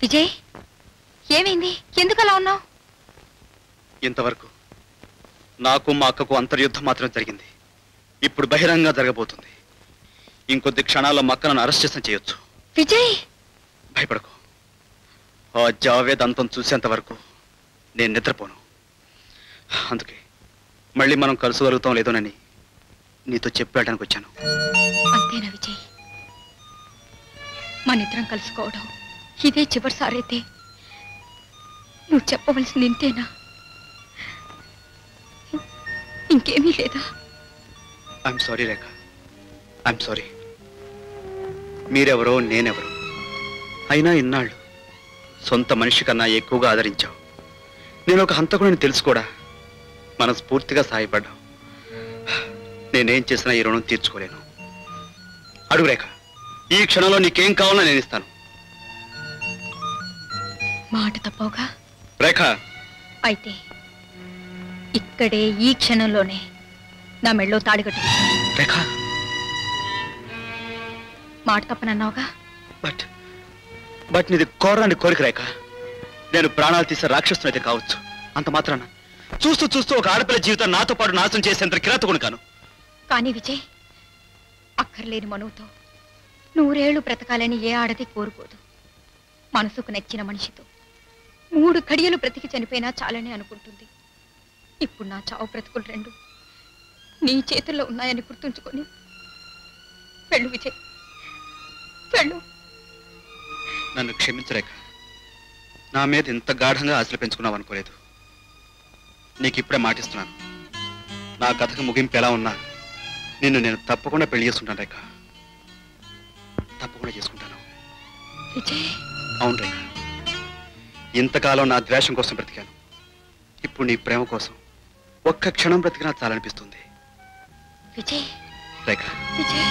విజయ్, ఏమైంది? ఎందుకు అలా ఉన్నావు? ఇంతవరకు నాకు మా అక్కకు అంతర్యుద్ధం మాత్రం జరిగింది. ఇప్పుడు బహిరంగంగా జరగబోతుంది. ఇంకొద్ది క్షణాల్లో మా అక్క నన్ను అరెస్ట్ చేసిన చేయొచ్చు. విజయ్, భయపడకు. ఆ జావేద్ అంతం చూసేంత వరకు నేను నిద్రపోను. అందుకే మళ్ళీ మనం కలుసుకోగలుగుతాం లేదోనని నీతో చెప్పేయడానికి వచ్చాను. అంతేనా విజయ్? మనిద్దరం కలుసుకోవడం ఇదే చివరిసారైతే నువ్వు చెప్పవలసింది ఇంతేనా? ఇంకేమీ లేదా? I'm sorry Rekha, I'm sorry. మీరెవరో నేనెవరో అయినా ఇన్నాళ్ళు సొంత మనిషి కన్నా ఎక్కువగా ఆదరించావు. నేను ఒక హంతకుడిని తెలుసు కూడా మనస్ఫూర్తిగా సహాయపడ్డావు. నేనేం చేసినా ఈ రుణం తీర్చుకోలేను. అడుగు రేఖ, ఈ క్షణంలో నీకేం కావాలో నేను ఇస్తాను. మాట తప్పవుగా? రేఖ, అయితే ఇక్కడే ఈ క్షణంలోనే నా మెళ్ళో తాడిగట్టు. రేఖ, మాట తప్పనన్నావుగా? బట్ నీది కోరాని కోరిక రేఖ. నేను ప్రాణాలు తీసే రాక్షసునైతే కావచ్చు, అంత మాత్రాన చూస్తూ చూస్తూ ఒక ఆడపిల్ల జీవితం నాతో పాటు నాశనం చేసేంత కిరాతకుని కాను. కానీ విజయ్, అక్కర్లేని మనువుతో నూరేళ్లు బ్రతకాలని ఏ ఆడది కోరుకోదు. మనసుకు నచ్చిన మనిషితో 3 ఘడియలు బ్రతికి చనిపోయినా చాలని అనుకుంటుంది. ఇప్పుడు నా చావు బ్రతుకులు 2 నీ చేతుల్లో ఉన్నాయని గుర్తుంచుకొని వెళ్ళు విజయ్, వెళ్ళు. నన్ను క్షమించరేక. నా మీద ఇంత గాఢంగా ఆశలు పెంచుకున్నావు అనుకోలేదు. నీకు ఇప్పుడే మాటిస్తున్నాను, నా కథకు ముగింపు ఎలా ఉన్నా నిన్ను నేను తప్పకుండా పెళ్లి చేసుకుంటాను రేఖ, తప్పకుండా చేసుకుంటాను. విజయ్, అవును రేఖ. ఇంతకాలం నా ద్వేషం కోసం బ్రతికాను. ఇప్పుడు నీ ప్రేమ కోసం ఒక్క క్షణం బ్రతికినా చాలనిపిస్తుంది విజయ్. రేఖ. విజయ్.